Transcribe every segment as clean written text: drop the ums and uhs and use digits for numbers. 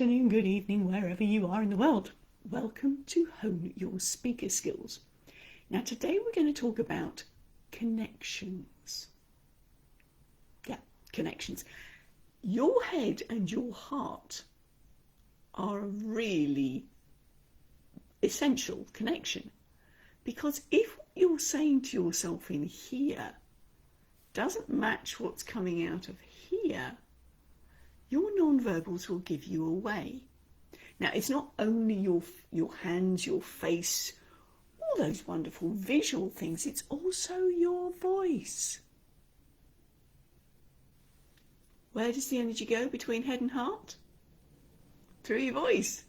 afternoon, good evening, wherever you are in the world. Welcome to Hone Your Speaker Skills. Now today we're going to talk about connections. Yeah, connections. Your head and your heart are a really essential connection, because if what you're saying to yourself in here doesn't match what's coming out of here, your non-verbals will give you away. Now, it's not only your hands, your face, all those wonderful visual things, it's also your voice. Where does the energy go between head and heart? Through your voice.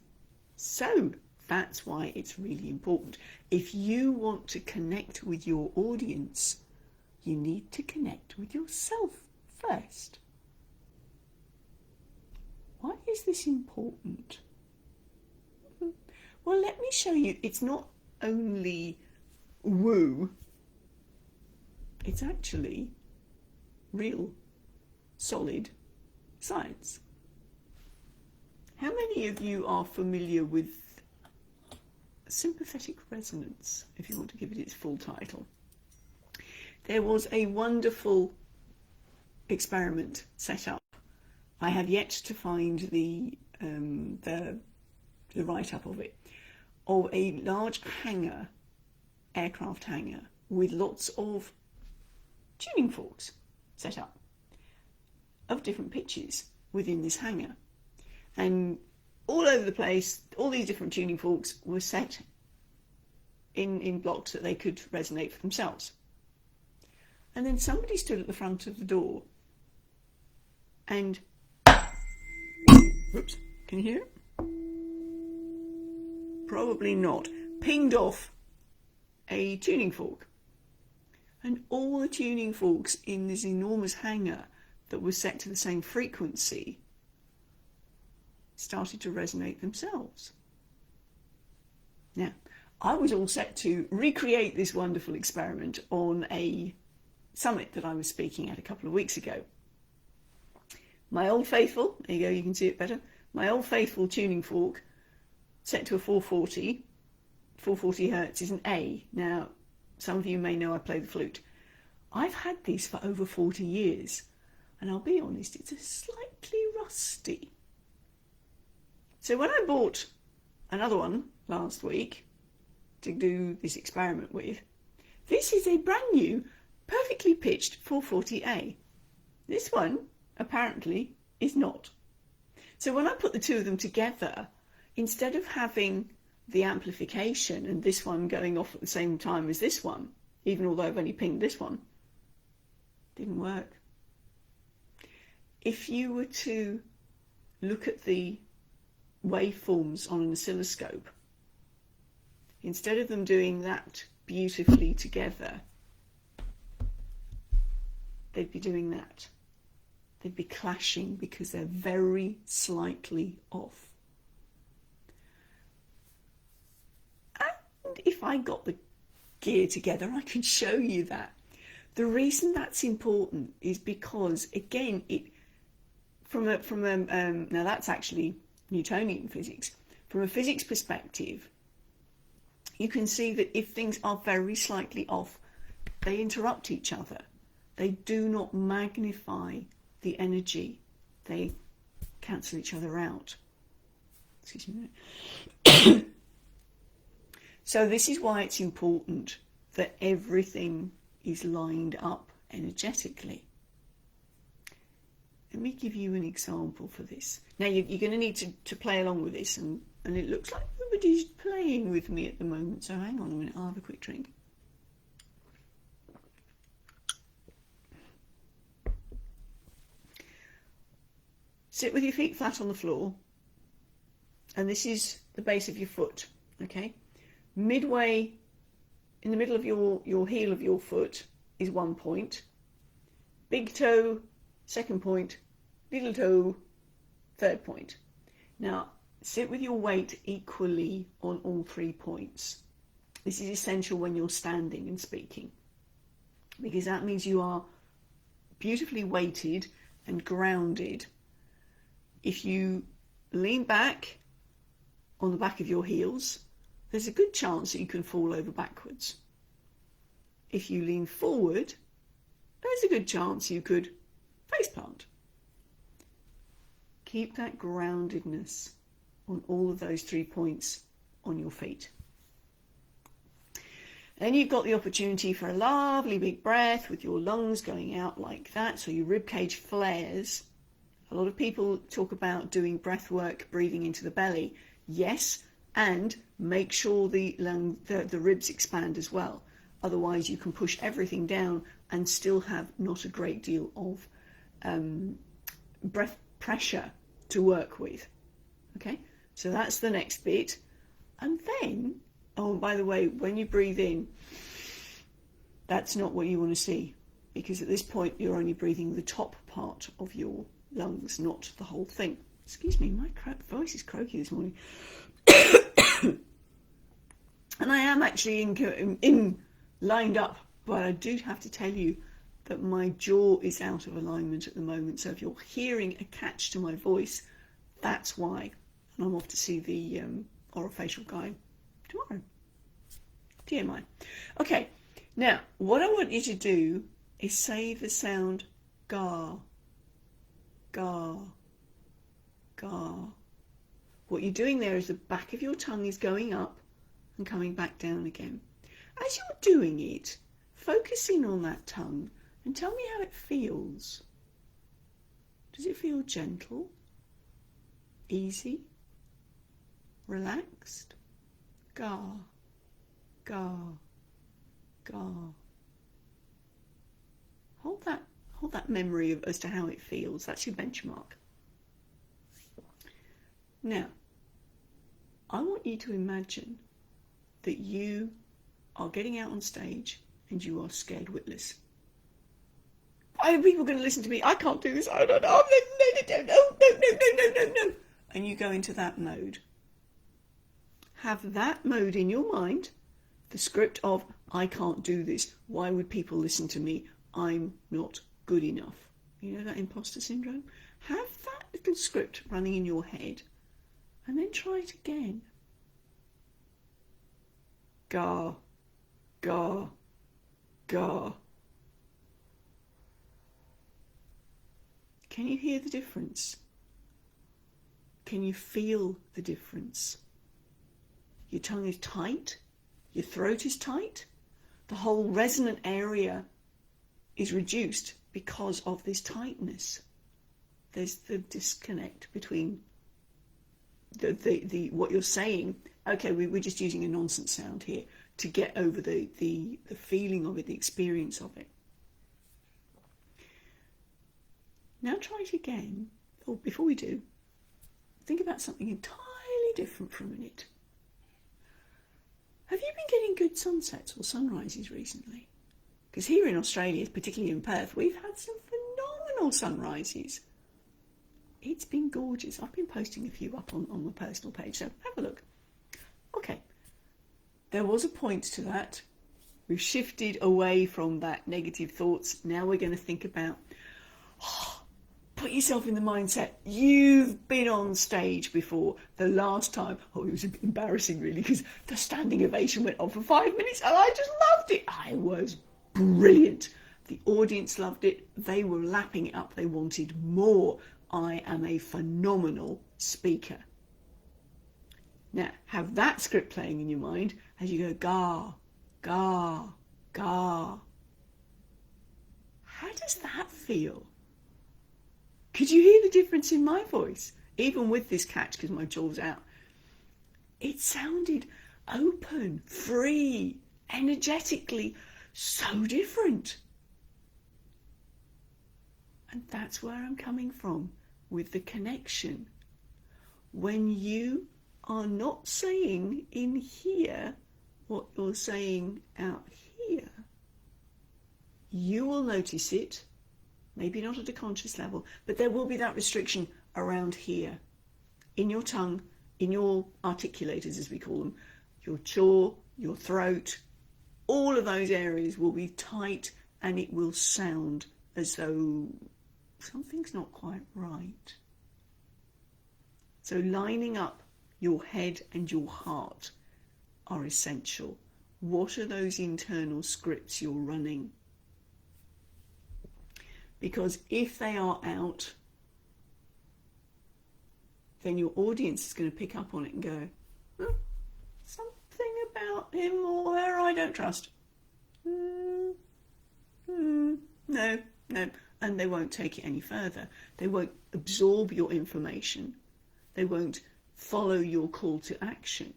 So that's why it's really important. If you want to connect with your audience, you need to connect with yourself first. Why is this important? Well, let me show you. It's not only woo, it's actually real, solid science. How many of you are familiar with sympathetic resonance, if you want to give it its full title? There was a wonderful experiment set up. I have yet to find the write-up of it, of a large hangar, aircraft hangar, with lots of tuning forks set up of different pitches within this hangar. And all over the place, all these different tuning forks were set in blocks that they could resonate for themselves. And then somebody stood at the front of the door and, whoops, can you hear it? Probably not. Pinged off a tuning fork. And all the tuning forks in this enormous hangar that was set to the same frequency started to resonate themselves. Now, I was all set to recreate this wonderful experiment on a summit that I was speaking at a couple of weeks ago. My old faithful, there you go, you can see it better, my old faithful tuning fork set to a 440 hertz is an A. Now, some of you may know I play the flute. I've had these for over 40 years, and I'll be honest, it's a slightly rusty. So when I bought another one last week to do this experiment with, this is a brand new, perfectly pitched 440A. This one, apparently, is not. So when I put the two of them together, instead of having the amplification and this one going off at the same time as this one, even although I've only pinged this one, didn't work. If you were to look at the waveforms on an oscilloscope, instead of them doing that beautifully together, they'd be doing that. They'd be clashing because they're very slightly off. And if I got the gear together, I can show you that. The reason that's important is because, again, now that's actually Newtonian physics. From a physics perspective, you can see that if things are very slightly off, they interrupt each other. They do not magnify the energy. They cancel each other out. Excuse me. So this is why it's important that everything is lined up energetically. Let me give you an example for this. Now you're going to need to play along with this, and it looks like everybody's playing with me at the moment, so hang on a minute, I'll have a quick drink. Sit with your feet flat on the floor, and this is the base of your foot, okay? Midway, in the middle of your heel of your foot is 1 point. Big toe, second point, little toe, third point. Now, sit with your weight equally on all 3 points. This is essential when you're standing and speaking, because that means you are beautifully weighted and grounded. If you lean back on the back of your heels, there's a good chance that you can fall over backwards. If you lean forward, there's a good chance you could faceplant. Keep that groundedness on all of those 3 points on your feet. Then you've got the opportunity for a lovely big breath with your lungs going out like that, so your ribcage flares. A lot of people talk about doing breath work, breathing into the belly. Yes, and make sure the ribs expand as well. Otherwise, you can push everything down and still have not a great deal of breath pressure to work with. Okay, so that's the next bit. And then, oh, by the way, when you breathe in, that's not what you want to see, because at this point you're only breathing the top part of your lungs, not the whole thing. Excuse me, my voice is croaky this morning. And I am actually in lined up, but I do have to tell you that my jaw is out of alignment at the moment. So if you're hearing a catch to my voice, that's why. And I'm off to see the orofacial guy tomorrow. TMI. Okay, now what I want you to do is say the sound gar, gar, gar. What you're doing there is the back of your tongue is going up and coming back down again. As you're doing it, focus in on that tongue and tell me how it feels. Does it feel gentle, easy, relaxed? Gar, gar, gar. Hold that memory as to how it feels. That's your benchmark. Now, I want you to imagine that you are getting out on stage and you are scared witless. Why are people going to listen to me? I can't do this. I don't know. No. And you go into that mode. Have that mode in your mind, the script of, I can't do this. Why would people listen to me? I'm not good enough. You know that imposter syndrome? Have that little script running in your head and then try it again. Gar, gar, gar. Can you hear the difference? Can you feel the difference? Your tongue is tight, your throat is tight, the whole resonant area is reduced because of this tightness. There's the disconnect between the what you're saying. Okay, we're just using a nonsense sound here to get over the feeling of it, the experience of it. Now try it again. Or before we do, think about something entirely different for a minute. Have you been getting good sunsets or sunrises recently? Because here in Australia, particularly in Perth, we've had some phenomenal sunrises. It's been gorgeous. I've been posting a few up on my personal page, so have a look. Okay, there was a point to that. We've shifted away from that negative thoughts. Now we're going to think about, put yourself in the mindset. You've been on stage before. The last time, it was a bit embarrassing really, because the standing ovation went on for 5 minutes and I just loved it. I was brilliant. The audience loved it. They were lapping it up. They wanted more. I am a phenomenal speaker. Now, have that script playing in your mind as you go, gar, gar, gar. How does that feel? Could you hear the difference in my voice? Even with this catch, because my jaw's out. It sounded open, free, energetically, so different. And that's where I'm coming from with the connection. When you are not saying in here what you're saying out here, you will notice it. Maybe not at a conscious level, but there will be that restriction around here, in your tongue, in your articulators, as we call them, your jaw, your throat. All of those areas will be tight and it will sound as though something's not quite right. So lining up your head and your heart are essential. What are those internal scripts you're running? Because if they are out, then your audience is going to pick up on it and go, something about him or her I don't trust. No. And they won't take it any further. They won't absorb your information. They won't follow your call to action.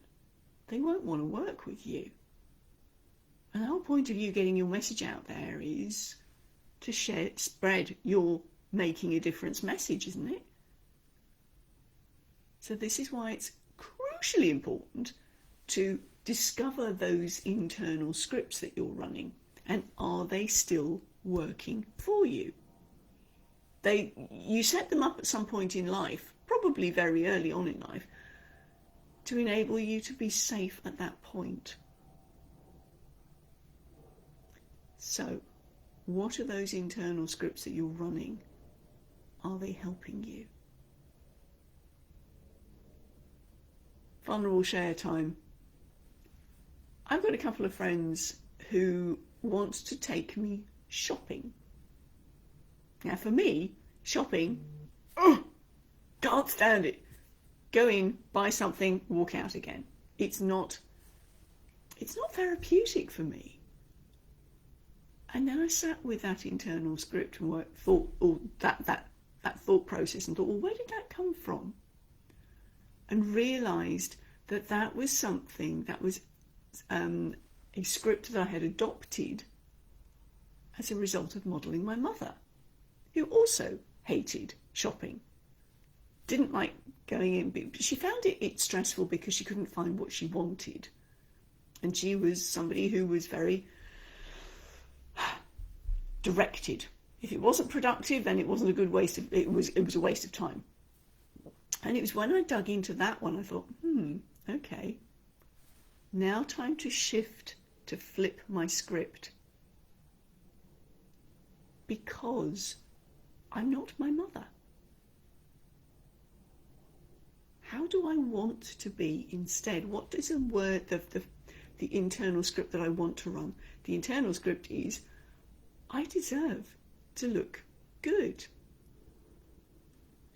They won't want to work with you. And the whole point of you getting your message out there is to spread your making a difference message, isn't it? So this is why it's crucially important to discover those internal scripts that you're running, and are they still working for you? You set them up at some point in life, probably very early on in life, to enable you to be safe at that point. So, what are those internal scripts that you're running? Are they helping you? Vulnerable share time. I've got a couple of friends who want to take me shopping. Now for me, shopping, can't stand it. Go in, buy something, walk out again. It's not therapeutic for me. And then I sat with that internal script and that thought process and thought, well, where did that come from? And realised that was something that was a script that I had adopted as a result of modelling my mother, who also hated shopping. Didn't like going in, but she found it stressful because she couldn't find what she wanted. And she was somebody who was very directed. If it wasn't productive, then it wasn't a good waste of, it was a waste of time. And it was when I dug into that one, I thought, okay, now time to shift, to flip my script. Because I'm not my mother. How do I want to be instead? What is a word, the internal script that I want to run? The internal script is, I deserve to look good.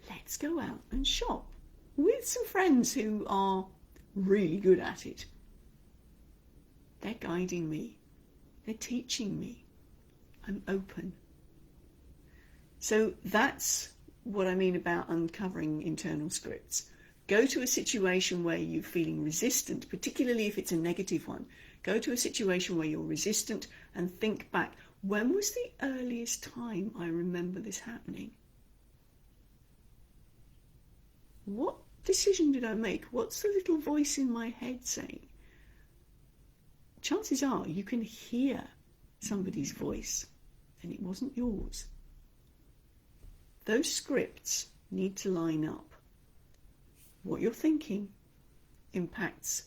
Let's go out and shop with some friends who are really good at it. They're guiding me. They're teaching me. I'm open. So that's what I mean about uncovering internal scripts. Go to a situation where you're feeling resistant, particularly if it's a negative one. Go to a situation where you're resistant and think back, when was the earliest time I remember this happening? What decision did I make? What's the little voice in my head saying? Chances are you can hear somebody's voice and it wasn't yours. Those scripts need to line up. What you're thinking impacts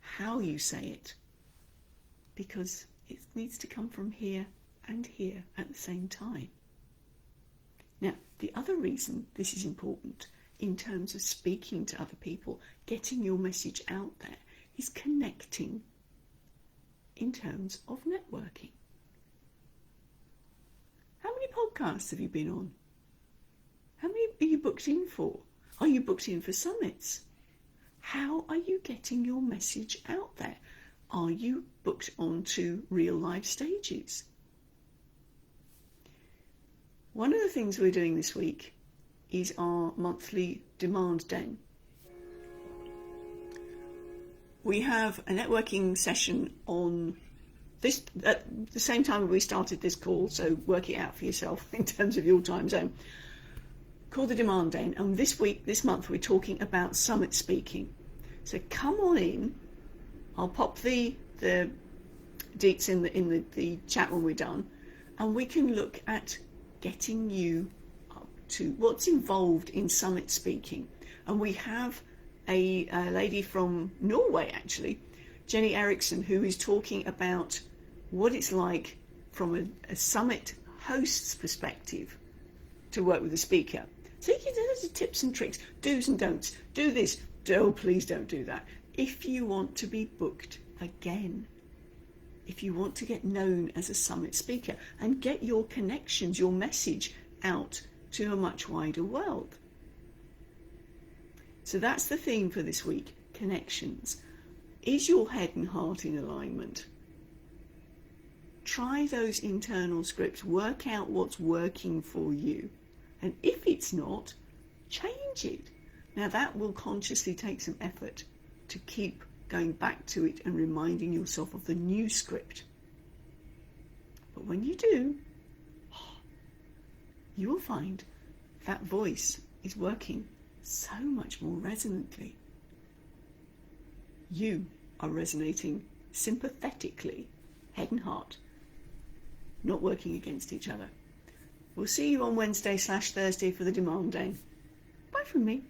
how you say it, because it needs to come from here and here at the same time. Now, the other reason this is important in terms of speaking to other people, getting your message out there, is connecting in terms of networking. How many podcasts have you been on? How many are you booked in for? Are you booked in for summits? How are you getting your message out there? Are you booked onto real life stages? One of the things we're doing this week is our monthly demand den. We have a networking session on this at the same time we started this call, so work it out for yourself in terms of your time zone, called the Demand Den. And this month, we're talking about summit speaking. So come on in. I'll pop the deets in the chat when we're done, and we can look at getting you up to what's involved in summit speaking. And we have a lady from Norway, actually, Jenny Eriksson, who is talking about what it's like from a summit host's perspective to work with a speaker. So there's tips and tricks, do's and don'ts. Do this. Oh, please don't do that. If you want to be booked again, if you want to get known as a summit speaker and get your connections, your message out to a much wider world. So that's the theme for this week, connections. Is your head and heart in alignment? Try those internal scripts, work out what's working for you. And if it's not, change it. Now that will consciously take some effort to keep going back to it and reminding yourself of the new script. But when you do, you will find that voice is working so much more resonantly. You are resonating sympathetically, head and heart, not working against each other. We'll see you on Wednesday/Thursday for the demand day. Bye from me.